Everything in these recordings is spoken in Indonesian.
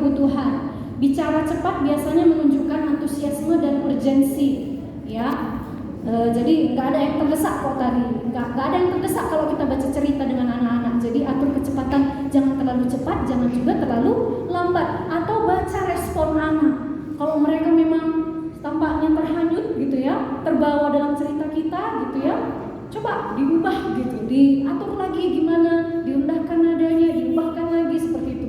kebutuhan. Bicara cepat biasanya menunjukkan antusiasme dan urgensi, ya. Jadi nggak ada yang terdesak kok tadi, nggak ada yang terdesak kalau kita baca cerita dengan anak-anak. Jadi atur kecepatan, jangan terlalu cepat, jangan juga terlalu lambat. Atau baca respon anak. Kalau mereka memang tampaknya terhanyut gitu ya, terbawa dalam cerita kita gitu ya, coba diubah gitu, diatur lagi gimana, diundahkan nadanya, diubahkan lagi seperti itu.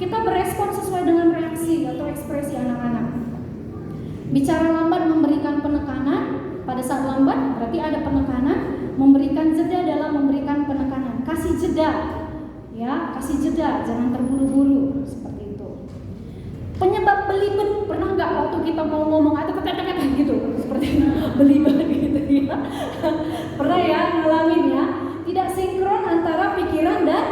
Kita berespon sesuai dengan reaksi atau ekspresi anak-anak. Bicara lambat memberikan penekanan. Pada saat lambat berarti ada penekanan, memberikan jeda dalam memberikan penekanan. Kasih jeda, ya, kasih jeda, jangan terburu-buru seperti itu. Penyebab belibet, pernah nggak waktu kita mau ngomong atau kata-kata gitu, seperti belibet gitu ya? Pernah ya ngalamin ya? Tidak sinkron antara pikiran dan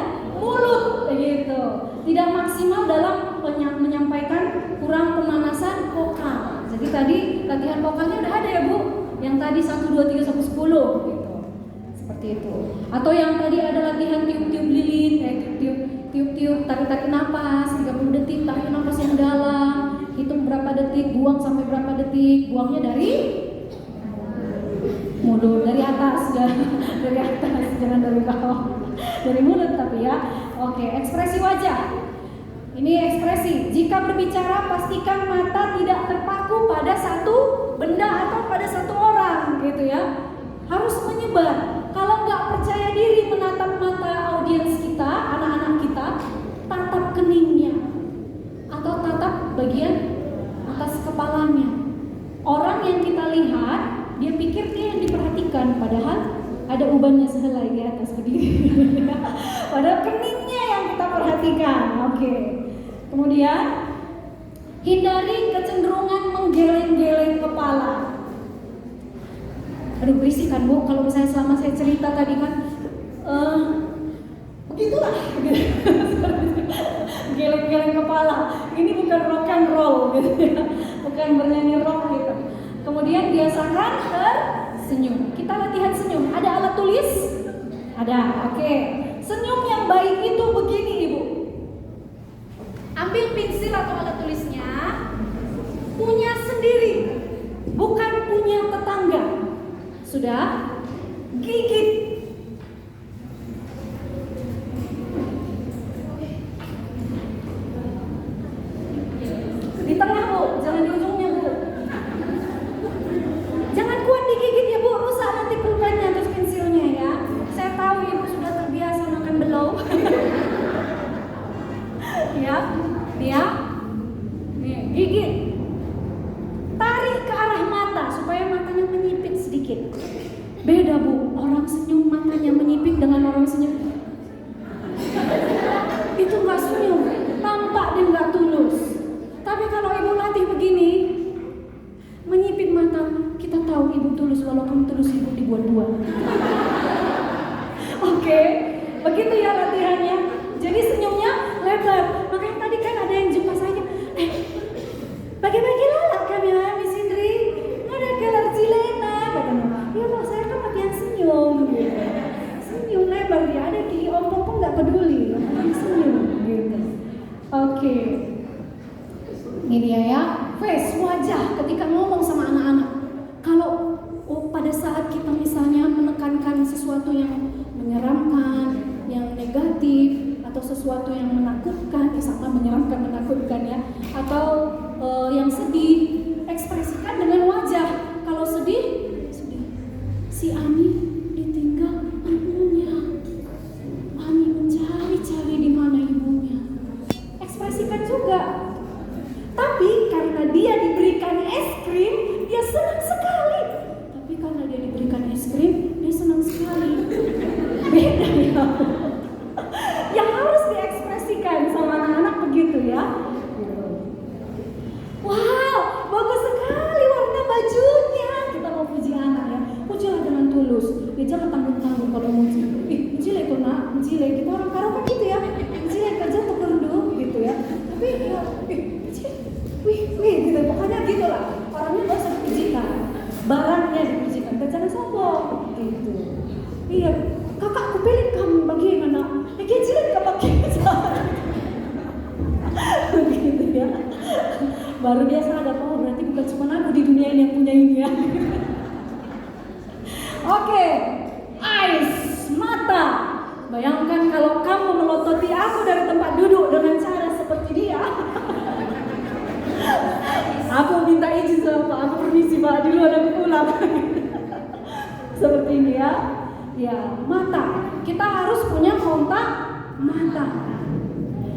mulut, begitu. Tidak maksimal dalam menyampaikan, kurang pemanasan vokal. Jadi tadi latihan vokalnya udah ada ya Bu? Yang tadi 1, 2, 3 sampai 10 gitu. Seperti itu. Atau yang tadi ada latihan tiup-tiup lilin, tiup-tiup, tarik napas 30 detik, tarik napas yang dalam, hitung berapa detik, buang sampai berapa detik, buangnya dari mulut, dari atas ya. Dari atas, jangan dari bawah. Dari mulut tapi ya. Oke, ekspresi wajah. Ini ekspresi. Jika berbicara pastikan mata tidak terpaku pada satu benda atau pada satu orang gitu ya. Harus menyebar. Kalau nggak percaya diri menatap mata audiens kita, anak-anak kita, tatap keningnya atau tatap bagian atas kepalanya. Orang yang kita lihat, dia pikir dia yang diperhatikan, padahal ada ubannya sehelai di atas berdiri. Padahal keningnya yang kita perhatikan. Oke. Kemudian hindari kecenderungan menggeleng-geleng kepala. Aduh berisik kan Bu, kalau misalnya selama saya cerita tadi kan begitulah geleng-geleng kepala. Ini bukan rock and roll gitu ya, bukan bernyanyi rock gitu. Kemudian biasakan tersenyum. Kita latihan senyum. Ada alat tulis? Ada. Oke. Senyum yang baik itu begini Ibu. Ambil pensil atau alat tulisnya, punya sendiri, bukan punya tetangga. Sudah? Gigit. Di tengah Bu, jangan di ujungnya Bu. Jangan kuat digigit ya Bu, rusak nanti pulpennya terus pensilnya ya. Saya tahu Ibu sudah terbiasa makan belau. Ya, dia nih gigit, tarik ke arah mata supaya matanya menyipit sedikit. Beda Bu, orang senyum matanya menyipit dengan orang senyum itu nggak senyum, tampak dia nggak tulus. Tapi kalau Ibu latih begini, menyipit mata, kita tahu Ibu tulus walaupun tulus Ibu dibuat-buat. Oke, begitu ya latihannya. Jadi senyumnya lebar. Makanya tadi kan ada yang jumpa saya, bagi-bagi lalak kan ya Miss Indri, ada kelar cilena katanya. Iya Pak, saya kan latihan senyum gitu. Senyum lebar dia, ada gigi ompong pun nggak peduli, yang senyum gitu. Oke. Ini dia ya, face, wajah ketika ngomong sama anak-anak. Kalau pada saat kita misalnya menekankan sesuatu yang menyeramkan, yang negatif, atau sesuatu yang menakutkan, sama menyeramkan, menakutkan ya, atau yang sedih, ekspresikan dengan wajah. Kalau sedih, si Ani ditinggal ibunya, Ani mencari-cari di mana ibunya, ekspresikan juga. Tapi karena dia diberikan es krim, dia senang sekali. Tapi karena dia diberikan es krim, dia senang sekali. Beda ya. Yang harus diekspresikan sama anak-anak begitu ya. Wow, Baru dia sadar, oh berarti bukan cuma aku di dunia ini yang punya ini ya. Oke, eyes, mata. Bayangkan kalau kamu melototi aku dari tempat duduk dengan cara seperti dia. Aku minta izin sama Pak, aku permisi Pak, duluan aku pulang. Seperti ini ya. Ya, mata. Kita harus punya kontak mata.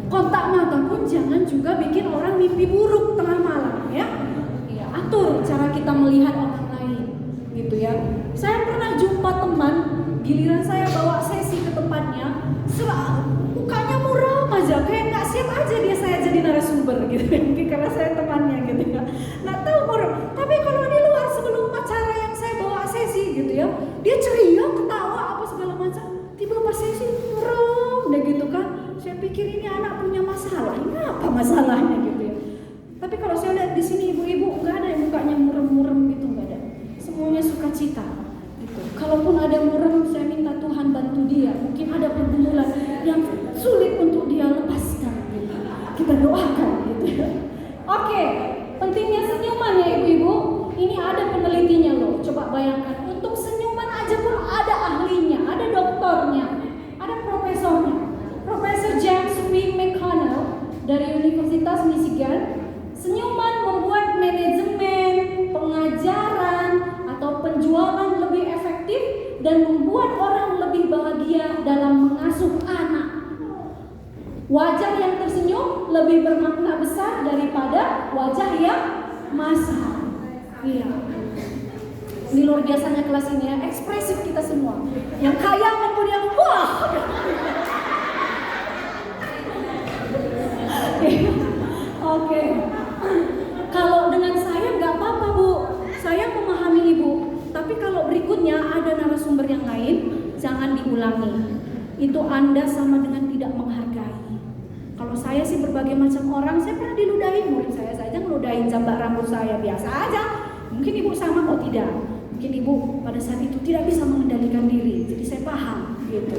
Kontak mata pun jangan juga bikin orang mimpi buruk tengah malam ya. Ya, atur cara kita melihat orang lain gitu ya. Saya pernah jumpa teman, giliran saya bawa sesi ke tempatnya, mukanya muram aja, kayak nggak siap aja dia saya jadi narasumber gitu. Mungkin karena saya temannya gitu ya. Nggak tahu muram. Tapi kalau di luar sebelum acara yang saya bawa sesi gitu ya, dia ceria, ketawa apa segala macam. Tiba pas sesi muram, udah gitu kan. Saya pikir ini anak punya masalah. Ini apa masalahnya gitu ya. Tapi kalau saya lihat di sini ibu-ibu nggak ada yang mukanya muram-muram gitu, nggak ada. Semuanya sukacita. Gitu. Kalaupun ada muram, saya minta Tuhan bantu dia. Mungkin ada pergumulan yang sulit untuk dia lepaskan. Gitu. Kita doakan gitu ya. Oke, pentingnya senyuman ya ibu-ibu. Ini ada penelitinya loh. Coba bayangkan, untuk senyuman aja pun ada ahlinya, ada doktornya, ada profesornya. Profesor James W. McConnell dari Universitas Michigan, senyuman membuat manajemen, pengajaran, atau penjualan lebih efektif dan membuat orang lebih bahagia dalam mengasuh anak. Wajah yang tersenyum lebih bermakna besar daripada wajah yang masam. Iya. Ini luar biasanya kelas ini ya, ekspresif kita semua. Yang kaya kemudian wah. Oke. Kalau dengan saya nggak apa-apa Bu, saya memahami Ibu. Tapi kalau berikutnya ada narasumber yang lain, jangan diulangi. Itu Anda sama dengan tidak menghargai. Kalau saya sih berbagai macam orang, saya pernah diludahi, murid saya saja ngeludahin jambak rambut saya biasa aja. Mungkin Ibu sama kok tidak. Mungkin Ibu pada saat itu tidak bisa mengendalikan diri, jadi saya paham gitu.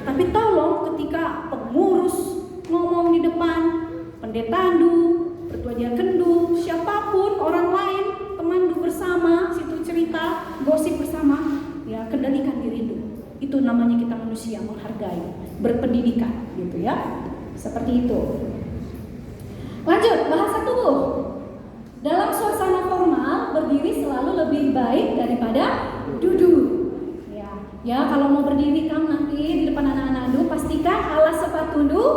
Tapi tolong ketika pengurus ngomong di depan, pendetandu, ketua diakendu, siapapun orang lain, temandu bersama, situ cerita, gosip bersama, ya kendalikan diri itu. Itu namanya kita manusia menghargai, berpendidikan, gitu ya. Seperti itu. Lanjut, bahasa tubuh. Dalam suasana formal, berdiri selalu lebih baik daripada duduk. Ya, kalau mau berdiri kamu nanti di depan anak-anak dulu, pastikan alas sepatu dulu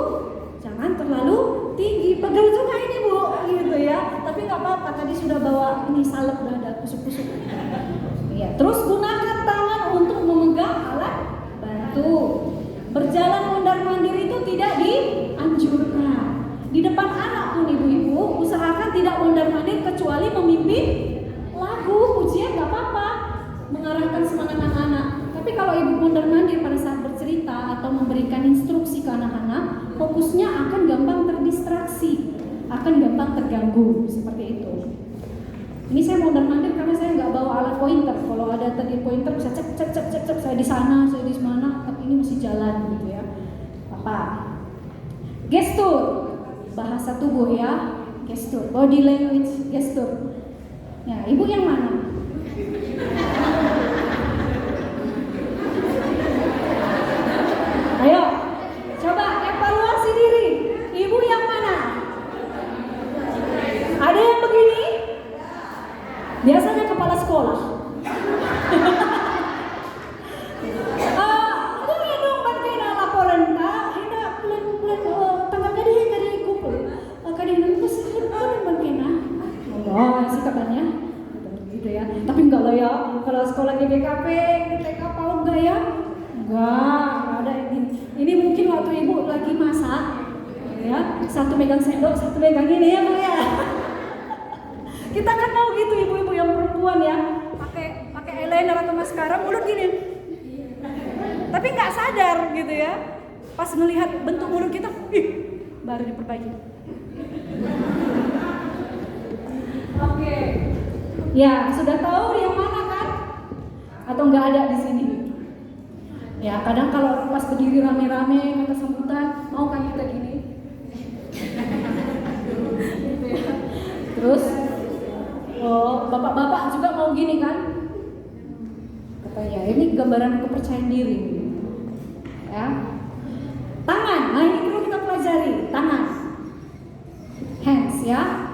jangan terlalu tinggi, pegel juga ini Bu, gitu ya. Tapi nggak apa-apa, tadi sudah bawa ini salep, udah ada kusuk-kusuk. Ya, terus gunakan tangan untuk memegang alat bantu. Berjalan mondar-mandir itu tidak dianjurkan. Di depan anak pun ibu-ibu, usahakan tidak mondar-mandir kecuali memimpin lagu, pujian nggak apa-apa, mengarahkan semangat anak-anak. Tapi kalau ibu mondar-mandir pada saat bercerita atau memberikan instruksi ke anak-anak, fokusnya akan gampang terdistraksi, akan gampang terganggu, seperti itu. Ini saya mondar-mandir karena saya nggak bawa alat pointer. Kalau ada tadi pointer bisa cek, saya di sana, saya di mana, tapi ini masih jalan gitu ya. Apa? Gestur, bahasa tubuh ya, gestur, body language, gestur. Ya, ibu yang mana? Ayo, coba evaluasi diri. Ibu yang mana? Ada yang begini? Biasanya kepala sekolah. Ini dong bagaimana laporan hendak pelan tanggal kadi kumpul. Kadi nanti sehari bagaimana? Oh, sikatannya gitu ya. Tapi enggak lah ya. Kalau sekolah GBKP, TK PAUD enggak ya? Enggak ada ini. Ini mungkin waktu ibu lagi masak, ya. Satu megang sendok, satu megang ini ya Bu ya. Kita kan tahu gitu ibu-ibu yang perempuan ya, pakai eyeliner atau maskara, mulut gini. Tapi nggak sadar gitu ya. Pas melihat bentuk mulut kita, baru diperbaiki. Oke. Ya, sudah tahu yang mana kan? Atau nggak ada di sini? Ya, kadang kalau pas berdiri rame-rame kata sambutan, mau kan kita gini? Gitu ya. Terus begini kan? Katanya ini gambaran kepercayaan diri. Ya. Tangan, nah ini perlu kita pelajari. Tangan, hands ya.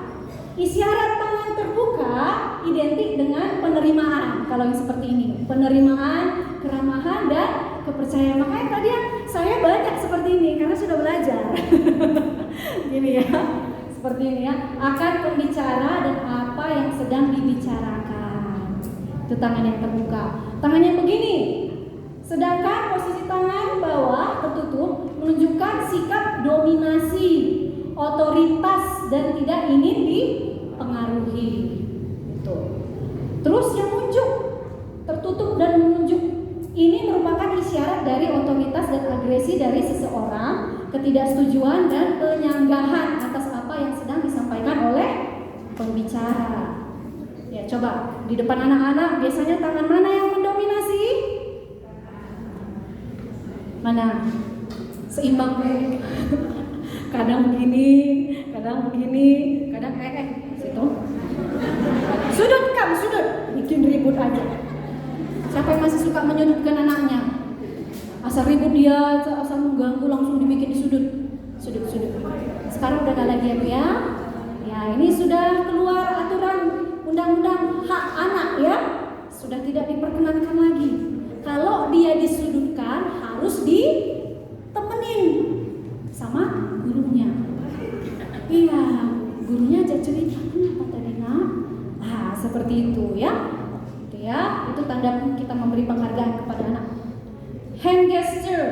Isyarat tangan terbuka identik dengan penerimaan. Kalau yang seperti ini, penerimaan, keramahan dan kepercayaan. Makanya tadi saya banyak seperti ini karena sudah belajar. Gini ya, seperti ini ya. Akan pembicara dan apa yang sedang dibicarakan. Itu tangan yang terbuka. Tangan yang begini. Sedangkan posisi tangan bawah tertutup menunjukkan sikap dominasi, otoritas dan tidak ingin dipengaruhi. Itu. Terus yang munjuk tertutup dan menunjuk ini merupakan isyarat dari otoritas dan agresi dari seseorang, ketidaksetujuan dan penyanggahan atas apa yang sedang disampaikan oleh pembicara. Ya, coba di depan anak-anak biasanya tangan mana yang mendominasi? Mana? Seimbang. Kadang begini, kadang situ. Sudut, bikin ribut aja. Siapa yang masih suka menyudutkan anaknya? Asal ribut dia, asal mengganggu langsung dibikin di sudut. Sekarang udah gak lagi ya. Ya, ini sudah keluar aturan undang-undang hak anak ya. Sudah tidak diperkenankan lagi. Kalau dia disudutkan harus ditemenin sama gurunya. Iya, gurunya aja cerita kenapa tadi nak. Nah, seperti itu ya. Ya, itu tanda kita memberi penghargaan kepada anak. Hand gesture.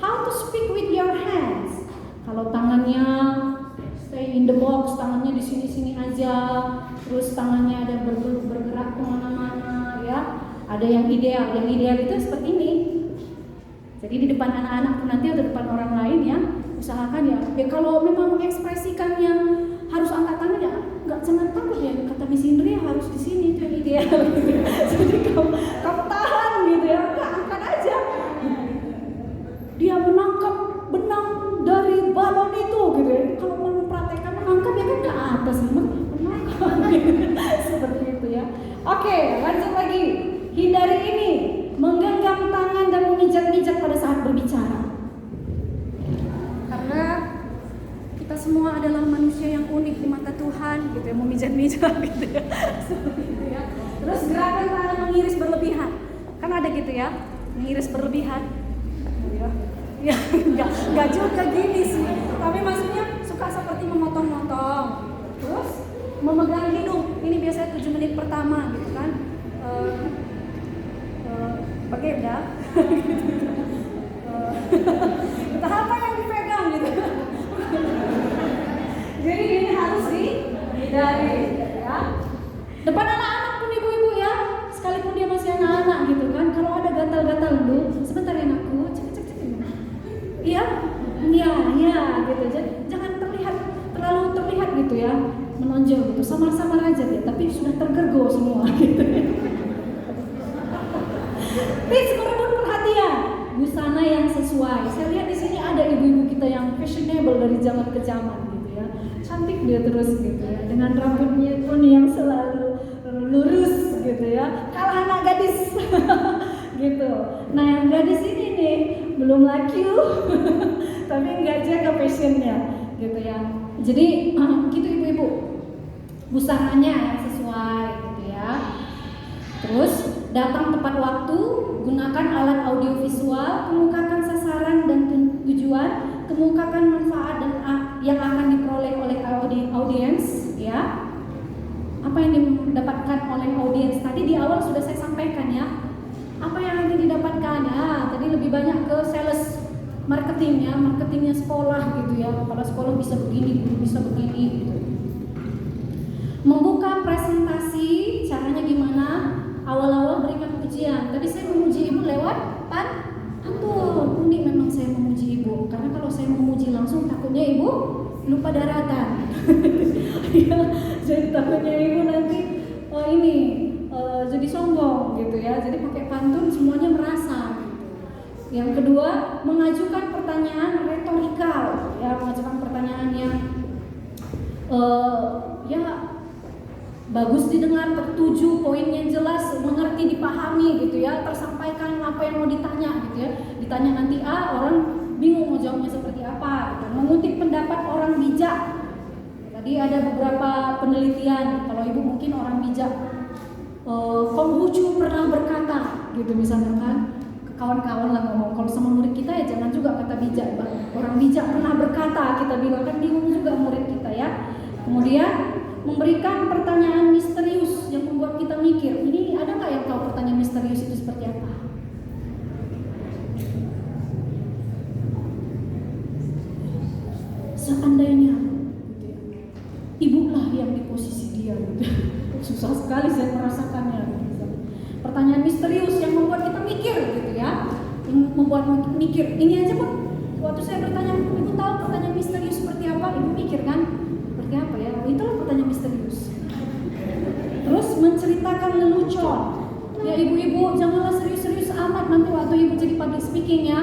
How to speak with your hands. Kalau tangannya stay in the box, tangannya di sini-sini aja, terus tangannya ada bergerak kemana-mana, ya. Ada yang ideal itu seperti ini. Jadi di depan anak-anak nanti atau depan orang lain ya, usahakan ya kalau memang mengekspresikannya harus angkat tangan ya, jangan takut ya. Kata Miss Indri harus di sini itu yang ideal. Jadi kamu tahan gitu ya, angkat aja. Dia menangkap benang dari balon itu gitu ya. Kalau mempraktekkan menangkap ya kan ke atas menangkap. Seperti itu ya. Oke, lanjut lagi. Hindari ini, menggenggam tangan dan memijat-mijat pada saat berbicara. Karena kita semua adalah manusia yang unik di mata Tuhan, gitu ya, memijat-mijat gitu ya. Seperti itu ya. Terus gerakan tangan mengiris berlebihan. Kan ada gitu ya, mengiris berlebihan. Ya, enggak juga gini sih. Tapi maksudnya suka seperti memotong-motong. Terus memegang hidung. Ini biasanya 7 menit pertama gitu kan. Pakai dah. Entah apa yang dipegang gitu. Jadi ini harus dihindari ya. Depan anak-anak pun ibu-ibu ya, sekalipun dia masih anak-anak gitu kan, kalau ada gatal-gatal dulu, sebentar ya anakku, cek. Iya, gitu. Jangan terlalu terlihat gitu ya, menonjol gitu, samar-samar aja deh, tapi sudah tergergo semua gitu. Tips merebut perhatian, busana yang sesuai. Saya lihat di sini ada ibu-ibu kita yang fashionable dari zaman ke zaman gitu ya. Cantik dia terus gitu ya, dengan rambutnya pun yang selalu lurus gitu ya. Kalah anak gadis gitu. Nah yang gadis ini nih belum laki tapi nggak jaga fashionnya gitu ya. Jadi gitu ibu-ibu, busananya yang sesuai gitu ya. Terus datang tepat waktu, gunakan alat audiovisual, kemukakan sasaran dan tujuan, kemukakan manfaat dan yang akan diperoleh oleh audiens ya. Apa yang didapatkan oleh audiens tadi di awal sudah saya sampaikan ya. Apa yang nanti didapatkan? Tadi lebih banyak ke sales marketingnya sekolah gitu ya. Kepala sekolah bisa begini, guru bisa begini gitu. Membuka presentasi, caranya gimana? Awal-awal berikan pujian. Tadi saya memuji ibu lewat pantun. Unik memang saya memuji ibu, karena kalau saya memuji langsung takutnya ibu lupa daratan. Ya, jadi takutnya ibu nanti jadi sombong gitu ya. Jadi pakai pantun semuanya merasa. Gitu. Yang kedua, mengajukan pertanyaan retorikal, ya, mengajukan pertanyaan yang bagus didengar, tertuju, poinnya jelas, mengerti, dipahami gitu ya, tersampaikan apa yang mau ditanya gitu ya. Ditanya nanti orang bingung mau jawabnya seperti apa gitu. Mengutip pendapat orang bijak. Tadi ada beberapa penelitian, kalau ibu mungkin orang bijak, Konghucu pernah berkata gitu misalnya kan, kawan-kawan lah ngomong, kalau sama murid kita ya jangan juga kata bijak, orang bijak pernah berkata, kita bilang kan bingung juga murid kita ya. Kemudian memberikan pertanyaan misterius yang membuat kita mikir. Ini ada nggak yang tahu pertanyaan misterius itu seperti apa? Seandainya gitu ya, ibulah yang di posisi dia gitu. Susah sekali saya merasakannya gitu. Pertanyaan misterius yang membuat kita mikir gitu ya, yang membuat mikir. Ini aja Pak, waktu saya bertanya, ibu tahu pertanyaan misterius seperti apa? Ibu mikir kan, seperti apa ya? Itulah pertanyaan misterius. Terus menceritakan lelucon. Ya ibu-ibu janganlah serius-serius amat nanti waktu ibu jadi public speaking ya,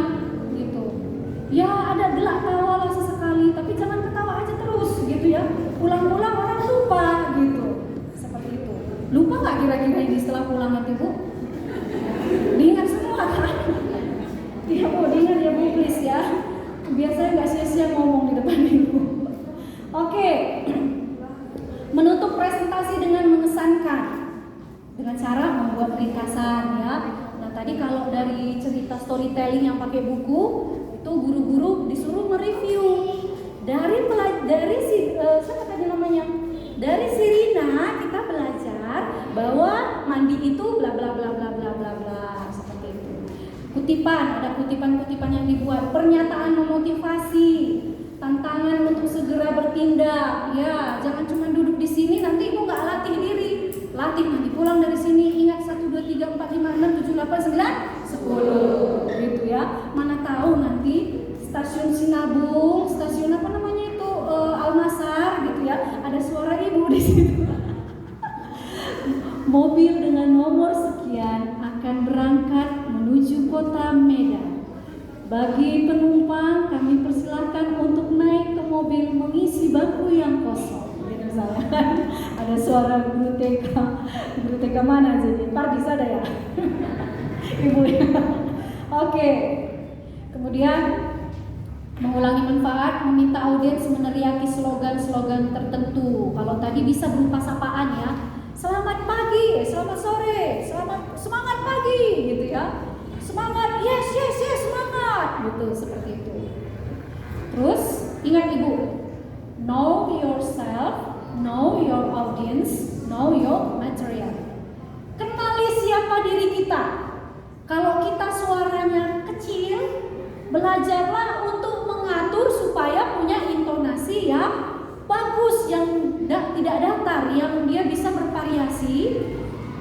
gitu. Ya ada gelak tawa lah sesekali, tapi jangan ketawa aja terus gitu ya. Pulang-pulang orang lupa gitu. Seperti itu. Lupa nggak kira-kira ini setelah pulang nanti Bu? Diingat semua kan? Iya Bu, diingat ya Bu please ya. Biasanya nggak sia-sia ngomong di depan ibu. Oke. Menutup presentasi dengan mengesankan dengan cara membuat ringkasan ya. Nah tadi kalau dari cerita storytelling yang pakai buku itu guru-guru disuruh mereview dari siapa tadi namanya, dari Sirina kita belajar bahwa mandi itu bla bla bla bla bla bla bla seperti itu. Kutipan, ada kutipan-kutipan yang dibuat, pernyataan memotivasi, tantangan untuk segera bertindak. Ya, jangan cuma duduk di sini nanti ibu nggak latih diri. Latih nanti pulang dari sini ingat 1 2 3 4 5 6 7 8 9 10 gitu ya. Mana tahu nanti stasiun Sinabung, stasiun apa namanya itu Almasar gitu ya, ada suara ibu di situ. Mobil dengan nomor sekian akan berangkat menuju kota Medan. Bagi penumpang kami persilahkan untuk naik ke mobil mengisi bangku yang kosong. Gitu misalnya ada suara guru TK mana jadi Pardis ada ya? Ibu ya. Oke. Kemudian mengulangi manfaat, meminta audiens meneriaki slogan-slogan tertentu. Kalau tadi bisa berupa sapaan ya. Selamat pagi, selamat sore, semangat pagi gitu ya. Semangat, yes, semangat gitu, seperti itu. Terus ingat ibu, know yourself, know your audience, know your material. Kenali siapa diri kita. Kalau kita suaranya kecil, belajarlah untuk mengatur supaya punya intonasi yang bagus, yang tidak datar, yang dia bisa bervariasi.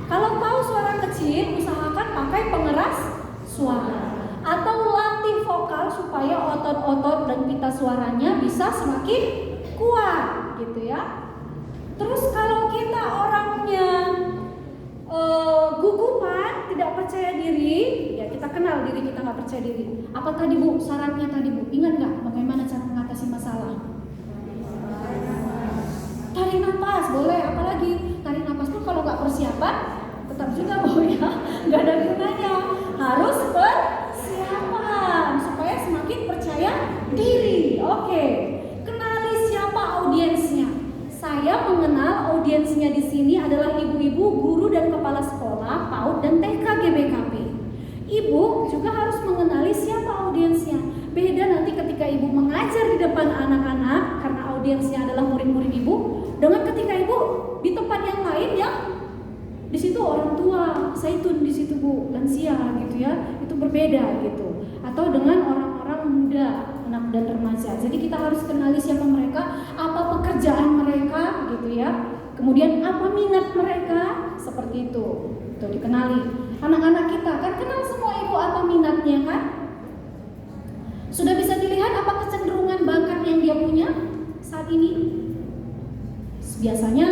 Kalau tahu suara kecil, usahakan pakai pengeras suara atau latih vokal supaya otot-otot dan pita suaranya bisa semakin kuat gitu ya. Terus kalau kita orangnya gugupan, tidak percaya diri, ya kita kenal diri kita nggak percaya diri. Apa tadi Bu sarannya tadi Bu? Ingat nggak bagaimana cara mengatasi masalah? Tarik nafas boleh, apalagi tarik nafas pun kalau nggak persiapan tetap juga Bu ya, nggak ada gunanya. Harus persiapan supaya semakin percaya diri. Oke, kenali siapa audiensnya. Saya mengenal audiensnya di sini adalah ibu-ibu, guru dan kepala sekolah, PAUD dan TK GBKP. Ibu juga harus mengenali siapa audiensnya. Beda nanti ketika ibu mengajar di depan anak-anak karena audiensnya adalah murid-murid ibu, dengan ketika ibu di tempat yang lain yang di situ orang tua, zaitun di situ Bu, lansia gitu ya, itu berbeda gitu. Atau dengan orang-orang muda, anak dan remaja. Jadi kita harus kenali siapa mereka, apa pekerjaan mereka gitu ya. Kemudian apa minat mereka, seperti itu. Itu dikenali. Anak-anak kita kan kenal semua ibu apa minatnya kan? Sudah bisa dilihat apa kecenderungan bakat yang dia punya saat ini? Biasanya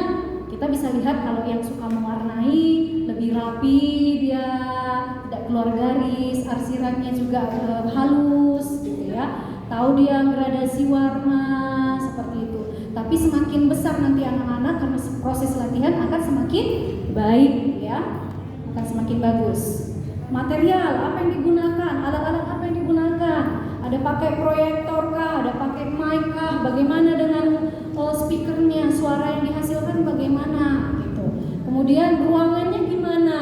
kita bisa lihat kalau yang suka mewarnai lebih rapi, dia tidak keluar garis, arsirannya juga halus gitu ya. tahu dia gradasi warna seperti itu. Tapi semakin besar nanti anak-anak karena proses latihan akan semakin baik ya, akan semakin bagus. Material apa yang digunakan, alat-alat apa yang digunakan, ada pakai proyektor kah, ada pakai mic kah, bagaimana dengan speakernya, suara yang dihasilkan bagaimana gitu. Kemudian ruangannya gimana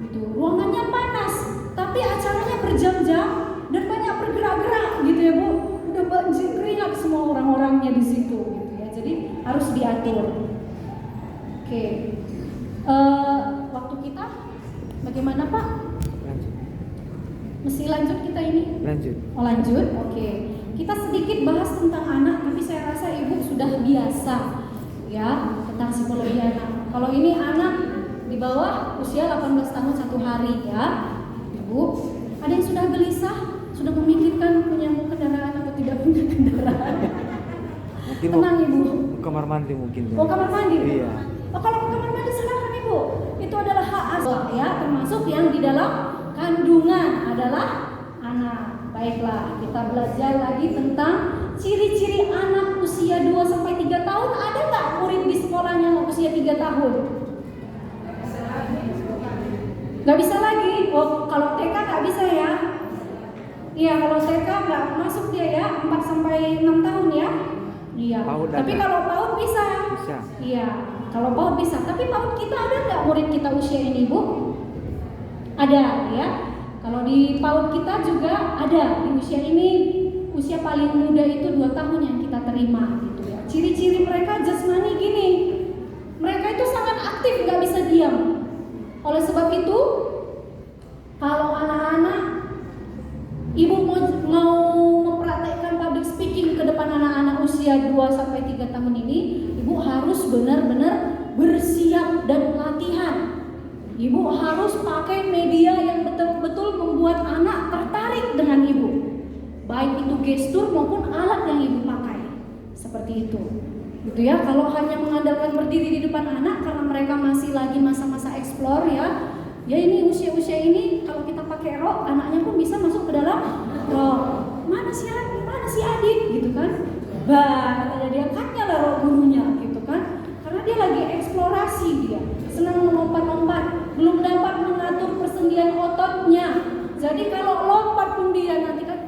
gitu. Ruangannya panas tapi acaranya berjam-jam dan banyak bergerak-gerak gitu ya Bu, udah banjir keringat semua orang-orangnya di situ gitu ya, jadi harus diatur. Oke. Waktu kita bagaimana Pak? Mesti lanjut kita ini? Lanjut. Oh lanjut, oke. Kita sedikit bahas tentang anak, tapi saya rasa Ibu sudah biasa ya tentang psikologi anak. Kalau ini anak di bawah usia 18 tahun 1 hari ya, Ibu. Ada yang sudah gelisah, sudah memikirkan punya kendaraan atau tidak punya kendaraan? Mungkin tenang Ibu. Kamar mandi mungkin. Oh kamar mandi? Iya. Oh kalau ke kamar mandi silakan Ibu. Itu adalah hak asal ya, termasuk yang di dalam kandungan adalah anak. Baiklah, kita belajar lagi tentang ciri-ciri anak usia 2-3 tahun. Ada nggak murid di sekolahnya usia 3 tahun? Nggak bisa lagi. Oh, kalau TK nggak bisa ya? Iya, kalau TK nggak masuk dia ya, 4-6 tahun ya? Iya. Tapi kalau PAUD bisa. Bisa. Iya, kalau PAUD bisa. Tapi PAUD kita ada nggak murid kita usia ini, Bu? Ada ya. Kalau di PAUD kita juga ada di usia ini, usia paling muda itu 2 tahun yang kita terima gitu ya. Ciri-ciri mereka jasmani gini, mereka itu sangat aktif, gak bisa diam. Oleh sebab itu, kalau anak-anak Ibu mau mempraktekkan public speaking ke depan anak-anak usia 2-3 tahun ini, Ibu harus benar-benar bersiap dan latihan. Ibu harus pakai media yang betul-betul membuat anak tertarik dengan Ibu, baik itu gestur maupun alat yang Ibu pakai. Seperti itu. Gitu ya, kalau hanya mengandalkan berdiri di depan anak karena mereka masih lagi masa-masa explore ya. Ya ini usia-usia ini kalau kita pakai rok, anaknya pun bisa masuk ke dalam rok. Mana si Adit gitu kan. Bah, dia katanya lah rok gurunya gitu kan. Karena dia lagi eksplorasi dia, senang melompat-lompat, belum dapat mengatur persendian ototnya. Jadi kalau lompat pun dia nanti kan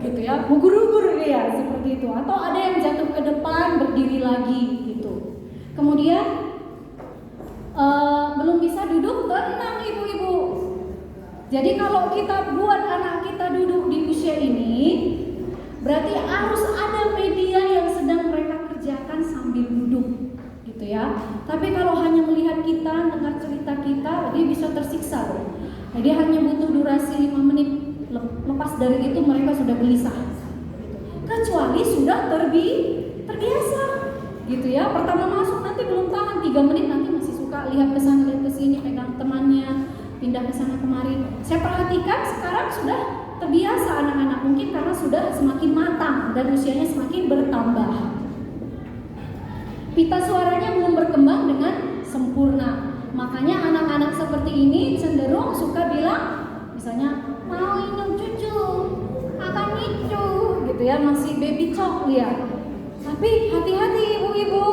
gitu ya, menggur-gur dia seperti itu. Atau ada yang jatuh ke depan, berdiri lagi gitu. Kemudian belum bisa duduk, tenang ibu-ibu. Jadi kalau kita buat anak kita duduk di usia ini, berarti harus ada media yang sedang mereka kerjakan sambil duduk gitu ya. Tapi kalau hanya melihat kita, dengar cerita kita, dia bisa tersiksa loh. Nah, dia hanya butuh durasi 5 menit, lepas dari itu mereka sudah gelisah gitu. Kecuali sudah terbiasa gitu ya. Pertama masuk nanti belum tahan 3 menit, nanti masih suka lihat ke sana lihat ke sini, pegang temannya, pindah ke sana kemari. Saya perhatikan sekarang sudah terbiasa anak-anak, mungkin karena sudah semakin matang dan usianya semakin bertambah. Pita suaranya belum berkembang dengan sempurna. Makanya anak-anak seperti ini cenderung suka bilang, misalnya mau minum cucu, akan itu, gitu ya, masih baby talk dia. Tapi hati-hati ibu-ibu,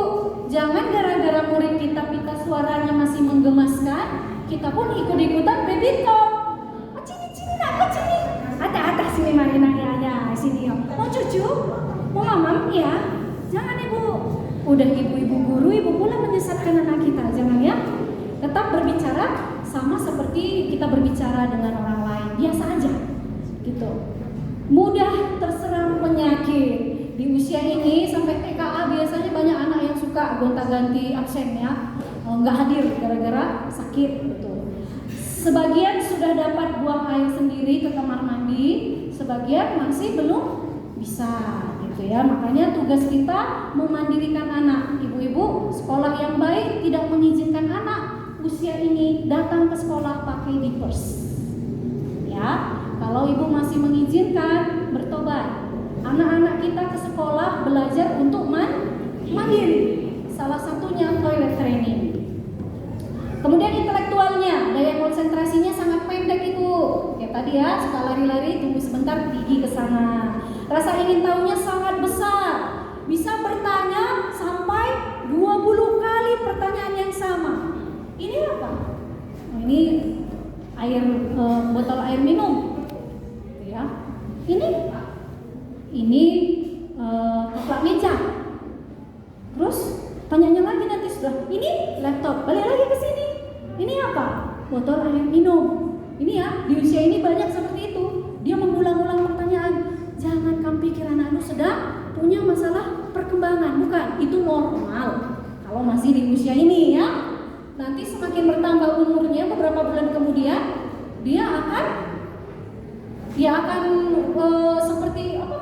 jangan gara-gara murid kita pita suaranya masih menggemaskan, kita pun ikut-ikutan baby talk. Oh cini nak, oh cini. Ada sini mari nanya sini ya. Mau cucu, mau mamam ya. Jangan ibu. Udah ibu-ibu guru, ibu pula menyesatkan anak kita. Jangan ya. Tetap berbicara sama seperti kita berbicara dengan orang lain, biasa aja gitu. Mudah terserang penyakit. Di usia ini sampai TKA biasanya banyak anak yang suka gonta-ganti absen ya, nggak hadir gara-gara sakit gitu. Sebagian sudah dapat buang air sendiri ke kamar mandi, sebagian masih belum bisa gitu ya. Makanya tugas kita memandirikan anak. Ibu-ibu, sekolah yang baik tidak mengizinkan anak usia ini datang ke sekolah pakai diapers. Ya, kalau ibu masih mengizinkan, bertobat. Anak-anak kita ke sekolah belajar untuk mandiri. Salah satunya toilet training. Kemudian intelektualnya, daya konsentrasinya sangat pendek ibu. Ya, tadi ya, suka lari-lari, tunggu sebentar, pergi ke sana. Rasa ingin tahunya sangat besar, bisa bertanya sampai 20 kali pertanyaan yang sama. Ini apa? Ini air, botol air minum, gitu ya. Ini keplak meja. Terus tanyanya lagi nanti sudah, ini laptop, balik lagi ke sini. Ini apa? Botol air minum. Ini ya, di usia ini banyak seperti itu. Dia mengulang-ulang pertanyaan. Jangan kamu pikir anak-anak sedang punya masalah perkembangan, bukan? Itu normal. Kalau masih di usia ini ya. Nanti semakin bertambah umurnya, beberapa bulan kemudian dia akan seperti apa?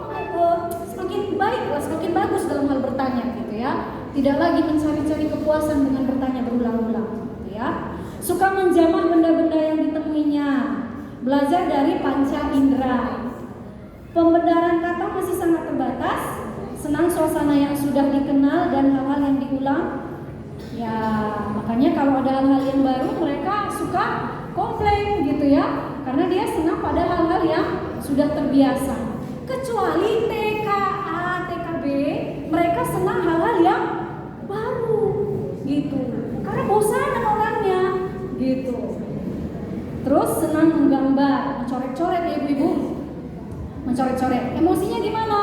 Semakin baik, semakin bagus dalam hal bertanya, gitu ya. Tidak lagi mencari-cari kepuasan dengan bertanya berulang-ulang, gitu ya. Suka menjamah benda-benda yang ditemuinya, belajar dari panca indera. Pembenaran kata masih sangat terbatas, senang suasana yang sudah dikenal dan hal-hal yang diulang. Ya, makanya kalau ada hal-hal yang baru mereka suka komplain gitu ya, karena dia senang pada hal-hal yang sudah terbiasa. Kecuali TKA, TKB, mereka senang hal-hal yang baru gitu, karena bosan orangnya gitu. Terus senang menggambar, mencoret-coret ya ibu-ibu, mencoret-coret. Emosinya gimana?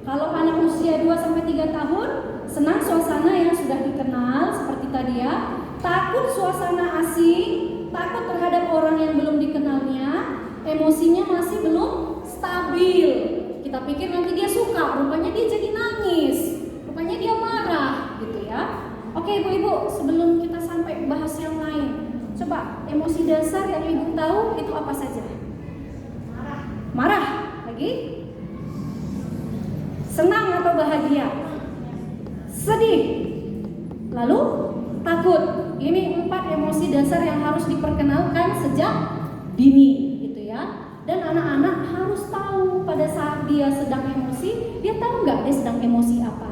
Kalau anak usia 2-3 tahun, senang suasana yang sudah dikenal seperti tadi ya, takut suasana asing, takut terhadap orang yang belum dikenalnya, emosinya masih belum stabil. Kita pikir nanti dia suka, rupanya dia jadi nangis, rupanya dia marah gitu ya. Oke ibu-ibu, sebelum kita sampai bahas yang lain, coba emosi dasar yang ibu tahu itu apa saja? Marah lagi? Senang atau bahagia? Sedih? Lalu takut. Ini 4 emosi dasar yang harus diperkenalkan sejak dini gitu ya. Dan anak-anak harus tahu pada saat dia sedang emosi, dia tahu nggak dia sedang emosi apa.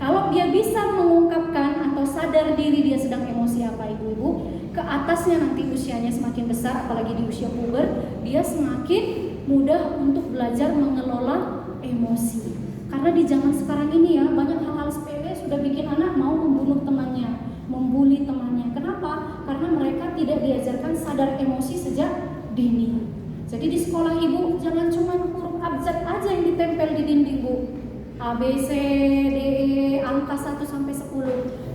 Kalau dia bisa mengungkapkan atau sadar diri dia sedang emosi apa ibu-ibu, ke atasnya nanti usianya semakin besar, apalagi di usia puber, dia semakin mudah untuk belajar mengelola emosi. Karena di zaman sekarang ini ya, banyak hal-hal sepele sudah bikin anak mau membunuh temannya, membuli temannya. Kenapa? Karena mereka tidak diajarkan sadar emosi sejak dini. Jadi di sekolah ibu jangan cuma huruf abjad aja yang ditempel di dinding bu. A, B, C, D, E, angka 1-10.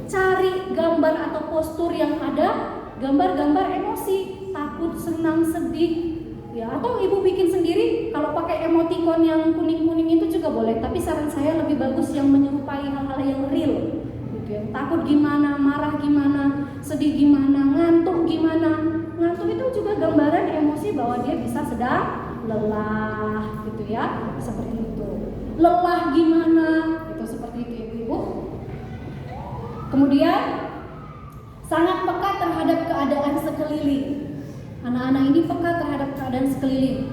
Cari gambar atau postur yang ada gambar-gambar emosi, takut, senang, sedih. Ya, atau ibu bikin sendiri, kalau pakai emoticon yang kuning-kuning itu juga boleh. Tapi saran saya lebih bagus yang menyerupai hal-hal yang real. Gitu ya. Takut gimana, marah gimana, sedih gimana, ngantuk gimana. Ngantuk itu juga gambaran emosi bahwa dia bisa sedang lelah gitu ya, seperti itu. Lelah gimana, itu seperti itu ibu-ibu. Kemudian sangat peka terhadap keadaan sekeliling. Anak-anak ini peka terhadap keadaan sekeliling.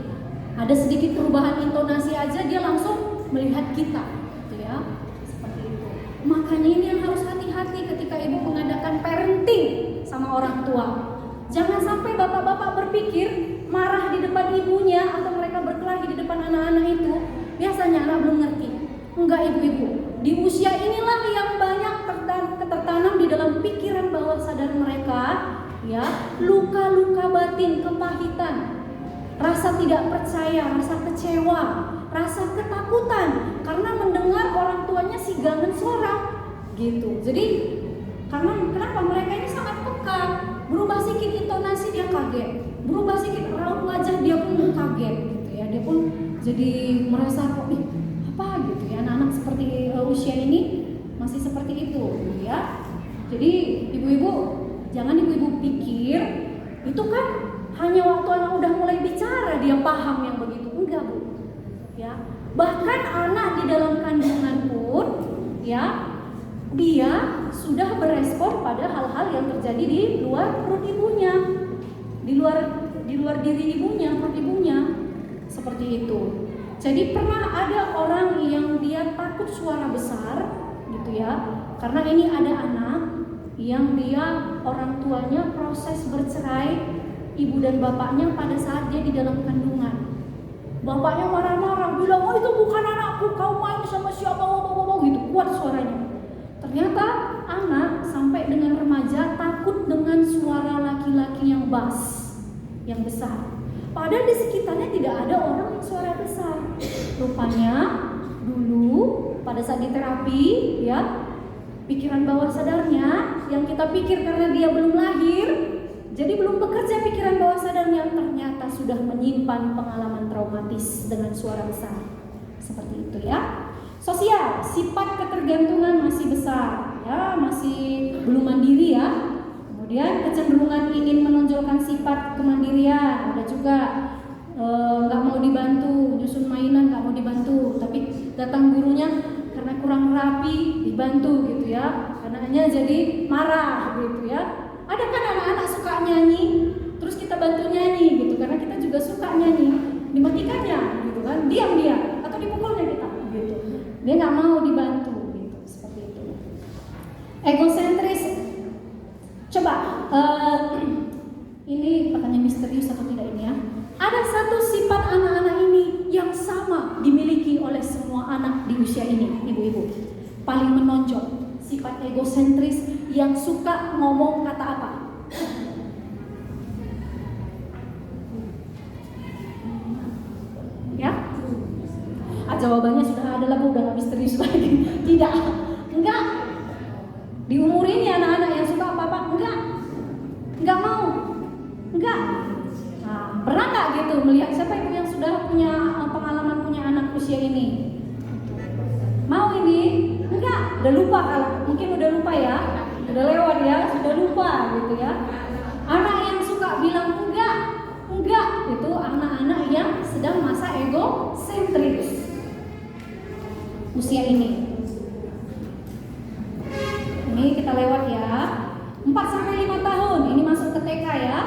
Ada sedikit perubahan intonasi aja dia langsung melihat kita, gitu ya. Seperti itu. Makanya ini yang harus hati-hati ketika ibu mengadakan parenting sama orang tua. Jangan sampai bapak-bapak berpikir marah di depan ibunya atau mereka berkelahi di depan anak-anak itu. Biasanya anak belum ngerti. Enggak ibu-ibu. Di usia inilah yang banyak tertanam di dalam pikiran bawah sadar mereka, ya, luka-luka batin, kepahitan, rasa tidak percaya, rasa kecewa, rasa ketakutan karena mendengar orang tuanya sigangan suara, gitu. Jadi karena kenapa mereka ini sangat peka, berubah sedikit intonasi dia kaget, berubah sedikit raut wajah dia pun kaget, gitu ya. Dia pun jadi merasa kok apa gitu ya, anak-anak seperti usia ini masih seperti itu, gitu ya. Jadi ibu-ibu jangan ibu-ibu pikir itu kan hanya waktu anak udah mulai bicara dia paham yang begitu. Enggak bu, ya. Bahkan anak di dalam kandungan pun, ya, dia sudah berespon pada hal-hal yang terjadi di luar perut ibunya, di luar diri ibunya, perut ibunya, seperti itu. Jadi pernah ada orang yang dia takut suara besar, gitu ya, karena ini ada anak yang dia orang tuanya proses bercerai ibu dan bapaknya pada saat dia di dalam kandungan. Bapaknya marah-marah, bilang, oh itu bukan anakku, kau main sama siapa, gitu, kuat suaranya. Ternyata anak sampai dengan remaja takut dengan suara laki-laki yang bass, yang besar. Padahal di sekitarnya tidak ada orang yang suara besar. Rupanya dulu pada saat di terapi, ya, pikiran bawah sadarnya yang kita pikir karena dia belum lahir, jadi belum bekerja pikiran bawah sadarnya, ternyata sudah menyimpan pengalaman traumatis dengan suara besar. Seperti itu ya. Sosial, sifat ketergantungan masih besar, ya, masih belum mandiri ya. Kemudian kecenderungan ingin menonjolkan sifat kemandirian, ada juga nggak mau dibantu, nyusun mainan nggak mau dibantu, tapi datang gurunya karena kurang rapi dibantu gitu ya, anaknya jadi marah gitu ya. Ada kan anak-anak suka nyanyi, terus kita bantu nyanyi gitu, karena kita juga suka nyanyi, dimatikannya gitu kan, diam-diam atau dipukulnya kita gitu. Dia nggak mau dibantu gitu, seperti itu. Egosentris. Coba ini pertanyaan misterius atau tidak ini ya. Ada satu sifat anak-anak ini yang sama dimiliki oleh semua anak di usia ini, ibu-ibu. Paling menonjol, sifat egosentris yang suka ngomong kata apa? Ya? Jawabannya sudah ada lah, Bu, udah nggak misterius lagi. Tidak, enggak. Di umur ini anak-anak yang suka apa-apa, enggak mau, enggak. Nah, pernah nggak gitu melihat siapa ibu yang sudah punya pengalaman punya anak usia ini? Mau ini? Enggak, udah lupa, kalau mungkin udah lupa ya, udah lewat ya, sudah lupa gitu ya. Anak yang suka bilang enggak, itu anak-anak yang sedang masa egosentris usia ini. Ini kita lewat ya. 4-5 tahun, ini masuk ke TK ya.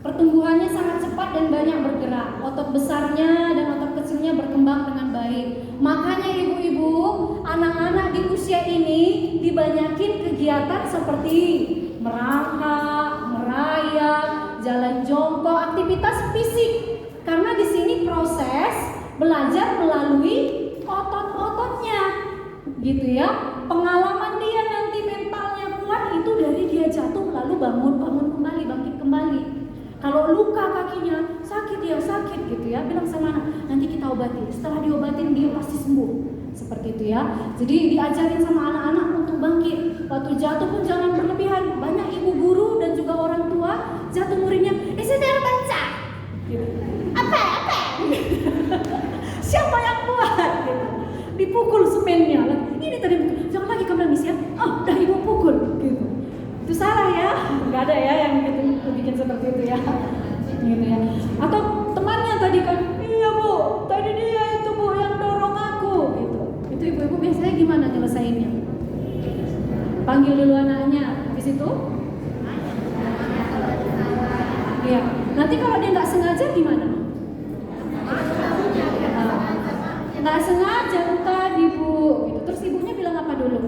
Pertumbuhannya sangat cepat dan banyak bergerak. Otot besarnya dan otot kecilnya berkembang dengan baik. Makanya ibu-ibu, anak-anak di usia ini dibanyakin kegiatan seperti merangkak, merayap, jalan jongkok, aktivitas fisik. Karena di sini proses belajar melalui otot-ototnya, gitu ya. Pengalaman dia nanti mentalnya kuat itu dari dia jatuh lalu bangun kembali, bangkit kembali. Kalau luka kakinya sakit ya sakit gitu ya, bilang sama anak, nanti kita obatin. Setelah diobatin dia pasti sembuh. Seperti itu ya. Jadi diajarin sama anak-anak untuk bangkit. Waktu jatuh pun jangan berlebihan. Banyak ibu guru dan juga orang tua jatuh muridnya, sudah baca. Gitu. Apa? Siapa yang buat? Gitu. Dipukul semennya. Ini tadi jangan lagi kamu nangis ya. Oh, udah ibu pukul. Gitu. Itu salah ya. Nggak ada ya yang bikin seperti itu ya. Gitu ya. Atau temannya tadi kan, iya Bu, tadi dia itu Bu yang dorong aku. Gitu. Itu ibu-ibu biasanya gimana nyelesainnya? Panggil dulu anaknya. Habis itu? Iya. Nanti kalau dia nggak sengaja gimana? Nggak sengaja tadi Bu, gitu. Terus ibunya bilang apa dulu?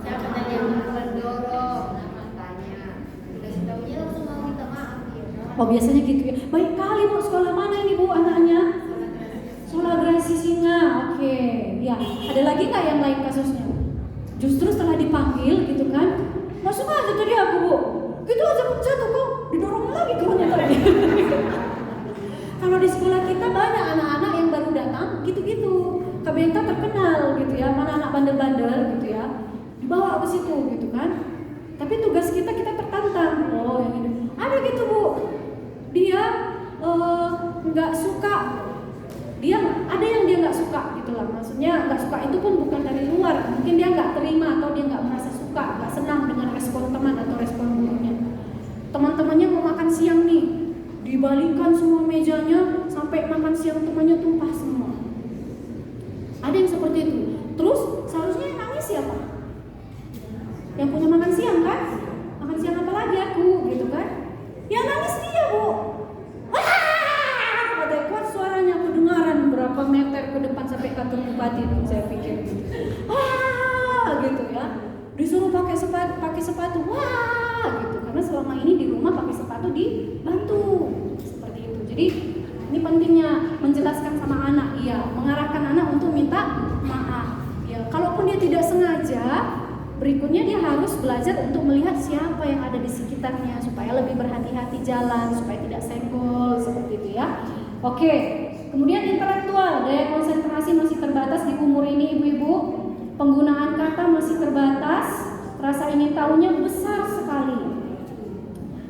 Siapa tadi yang mendorong, tanya. Udah tahunya langsung mau minta maaf. Oh biasanya gitu ya. Baik kali Bu, sekolah mana ini Bu anaknya? Sekolah Grasi Singa. Oke, ya. Ada lagi nggak yang lain kasusnya? Justru setelah dipanggil gitu kan, nggak sengaja tadi aku Bu. Gitu aja jatuh kok, didorong lagi kawannya tadi. Kalau di sekolah kita banyak anak-anak yang baru datang gitu-gitu. Kabenta terkenal gitu ya, mana anak bandel-bandel gitu ya. Dibawa ke situ gitu kan. Tapi tugas kita tertantang. Oh, yang ini. Ada gitu Bu. Dia nggak suka. Dia ada yang dia nggak suka gitu lah. Maksudnya nggak suka itu pun bukan dari luar. Mungkin dia nggak terima atau dia nggak merasa suka, nggak senang dengan respon teman atau respon gurunya. Teman-temannya mau makan siang nih. Dibalikkan semua mejanya sampai makan siang temannya tumpah semua. Ada yang seperti itu. Terus seharusnya yang nangis siapa? Yang punya makan siang kan? Makan siang apa lagi aku gitu kan? Yang nangis dia Bu. Wah! Ada kuat suaranya kedengaran berapa meter ke depan sampai kantor bupati saya pikir. Wah gitu ya. Disuruh pakai sepatu. Wah gitu. Karena selama ini di rumah pakai sepatu tuh dibantu seperti itu. Jadi ini pentingnya menjelaskan sama anak, ya, mengarahkan anak untuk minta maaf. Ya, kalaupun dia tidak sengaja, berikutnya dia harus belajar untuk melihat siapa yang ada di sekitarnya supaya lebih berhati-hati jalan, supaya tidak senggol seperti itu ya. Oke, kemudian intelektual, daya konsentrasi masih terbatas di umur ini ibu-ibu. Penggunaan kata masih terbatas, rasa ingin tahunya besar sekali.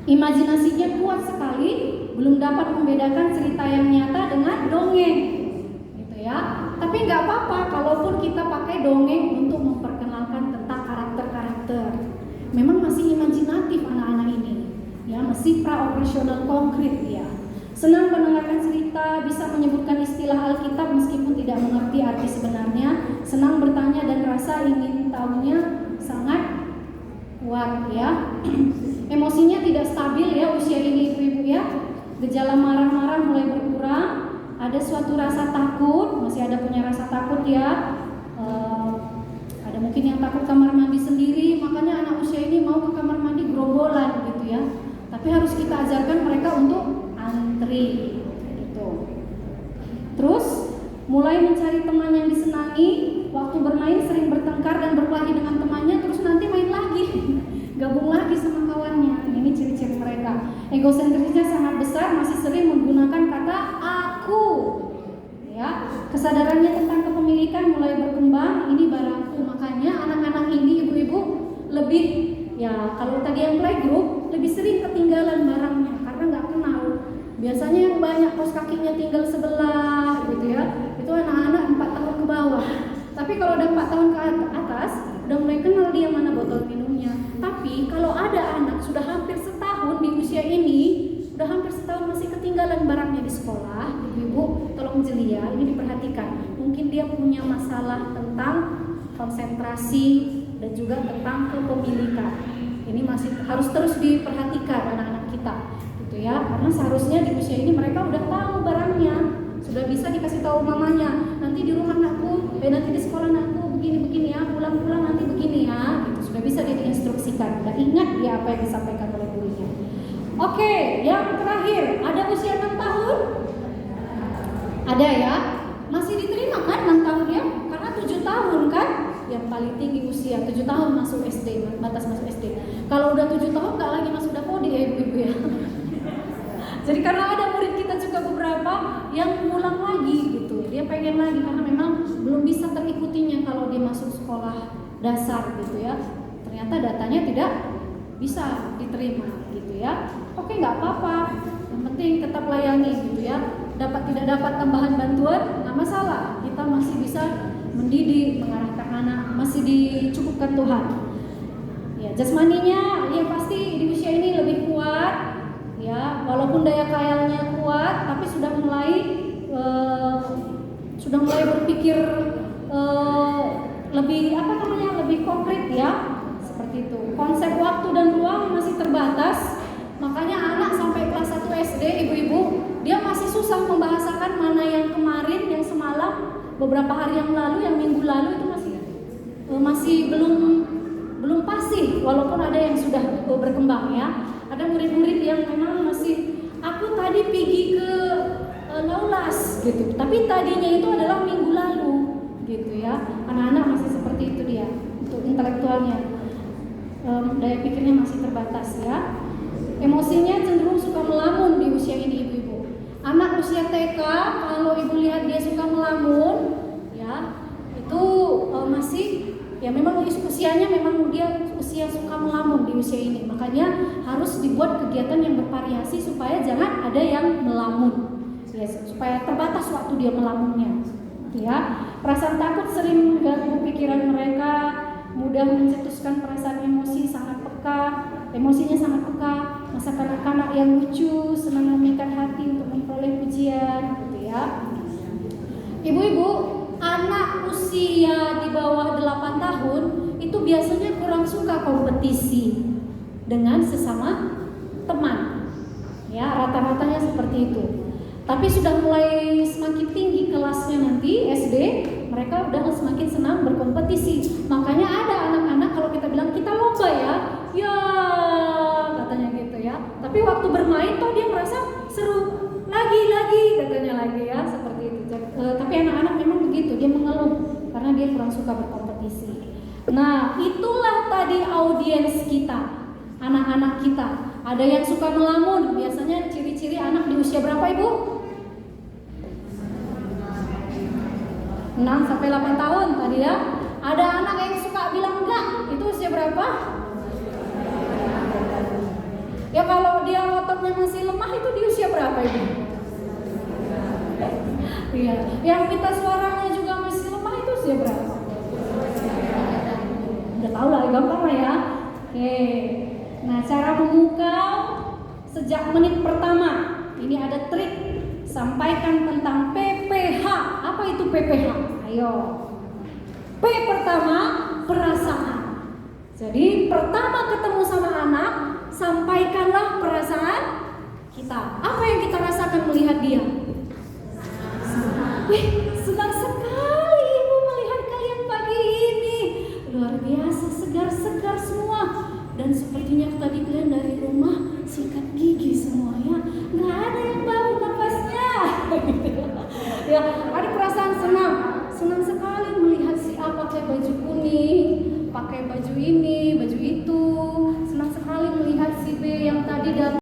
Imajinasinya kuat sekali, belum dapat membedakan cerita yang nyata dengan dongeng. Gitu ya. Tapi nggak apa-apa kalaupun kita pakai dongeng untuk memperkenalkan tentang karakter-karakter. Memang masih imajinatif anak-anak ini. Ya, masih pra-operasional konkret ya. Senang mendengarkan cerita, bisa menyebutkan istilah Alkitab meskipun tidak mengerti arti sebenarnya. Senang bertanya dan rasa ingin tahunya sangat kuat ya. Emosinya tidak stabil ya usia ini ibu-ibu ya. Gejala marah-marah mulai berkurang. Ada suatu rasa takut, masih ada punya rasa takut ya. Ada mungkin yang takut kamar mandi sendiri, makanya anak usia ini mau ke kamar mandi gerombolan gitu ya. Tapi harus kita ajarkan mereka untuk antri gitu. Terus mulai mencari teman yang disenangi, waktu bermain sering bertengkar dan berkelahi dengan temannya, terus nanti main lagi, gabung lagi sama kawannya. Ini ciri-ciri mereka. Egosentrisnya sangat besar, masih sering menggunakan kata aku. Ya, kesadarannya tentang kepemilikan mulai berkembang, ini barangku. Makanya anak-anak ini ibu-ibu lebih ya, kalau tadi yang playgroup lebih sering ketinggalan barangnya karena nggak kenal. Biasanya yang banyak kaos kakinya tinggal sebelah gitu ya, itu anak-anak 4 tahun ke bawah. Tapi kalau udah 4 tahun ke atas, udah mulai kenal dia mana botol minumnya. Tapi kalau ada anak sudah hampir setahun di usia ini, udah hampir setahun masih ketinggalan barangnya di sekolah, ibu-ibu tolong jeli ya, ini diperhatikan. Mungkin dia punya masalah tentang konsentrasi dan juga tentang kepemilikan. Ini masih harus terus diperhatikan anak-anak kita. Ya, karena seharusnya di usia ini mereka udah tahu barangnya, sudah bisa dikasih tahu mamanya. Nanti di rumah anakku, nanti di sekolah anakku begini-begini ya, pulang-pulang nanti begini ya. Gitu. Sudah bisa diinstruksikan, udah ingat dia apa yang disampaikan oleh gurunya. Oke, yang terakhir ada usia 6 tahun, ada ya, masih diterima kan 6 tahun ya, karena 7 tahun kan yang paling tinggi usia 7 tahun masuk SD, batas masuk SD. Kalau udah 7 tahun nggak lagi masuk dapodi ya ibu-ibu ya. Jadi karena ada murid kita juga beberapa yang pulang lagi gitu, dia pengen lagi karena memang belum bisa terikutinya kalau dia masuk sekolah dasar gitu ya. Ternyata datanya tidak bisa diterima gitu ya. Oke, nggak apa-apa, yang penting tetap layani gitu ya. Dapat tidak dapat tambahan bantuan nggak masalah, kita masih bisa mendidik, mengarahkan anak, masih dicukupkan Tuhan. Ya, jasmaninya ya pasti di usia ini lebih kuat. Ya, walaupun daya khayalnya kuat, tapi sudah mulai berpikir lebih konkret ya, seperti itu. Konsep waktu dan ruang masih terbatas, makanya anak sampai kelas 1 SD, ibu-ibu, dia masih susah membahasakan mana yang kemarin, yang semalam, beberapa hari yang lalu, yang minggu lalu itu masih belum pasti, walaupun ada yang sudah berkembang ya. Ada murid-murid yang memang masih, aku tadi pergi ke Laulas gitu, tapi tadinya itu adalah minggu lalu gitu ya. Anak-anak masih seperti itu dia. Untuk intelektualnya, daya pikirnya masih terbatas ya. Emosinya cenderung suka melamun di usia ini ibu-ibu. Anak usia TK, kalau ibu lihat dia suka melamun ya, itu masih ya memang usianya memang dia usia suka melamun di usia ini. Makanya harus dibuat kegiatan yang bervariasi supaya jangan ada yang melamun. Ya, supaya terbatas waktu dia melamunnya. Ya, perasaan takut sering mengganggu pikiran mereka, mudah mencetuskan perasaan emosi, sangat peka, emosinya sangat peka, masa kanak-kanak yang lucu, senang memikat hati untuk memperoleh pujian gitu ya. Ibu-ibu, anak usia di bawah 8 tahun itu biasanya kurang suka kompetisi dengan sesama teman. Ya, rata-ratanya seperti itu. Tapi sudah mulai semakin tinggi kelasnya nanti SD, mereka udah semakin senang berkompetisi. Makanya ada anak-anak kalau kita bilang kita lomba ya katanya gitu ya. Tapi waktu bermain dia mengeluh karena dia kurang suka berkompetisi. Nah, itulah tadi audiens kita, anak-anak kita. Ada yang suka melamun. Biasanya ciri-ciri anak di usia berapa, Ibu? 6 sampai 8 tahun tadi ya. Ada anak yang suka bilang enggak. Itu usia berapa? Ya kalau dia ototnya masih lemah itu di usia berapa, Ibu? Iya, yang kita suaranya juga masih lemah itu usia berapa? Udah tahu lah, gampang lah ya. Oke. Nah, cara memukau sejak menit pertama. Ini ada trik. Sampaikan tentang PPH. Apa itu PPH? Ayo. P pertama, perasaan. Jadi pertama ketemu sama anak, sampaikanlah perasaan kita. Apa yang kita rasakan melihat dia? Senang sekali Ibu melihat kalian pagi ini. Luar biasa, segar-segar semua. Dan sepertinya tadi kalian dari rumah sikat gigi semua ya. Nggak ada yang bau napasnya. Ya, ada perasaan senang. Senang sekali melihat si A pakai baju kuning, pakai baju ini, baju itu. Senang sekali melihat si B yang tadi datang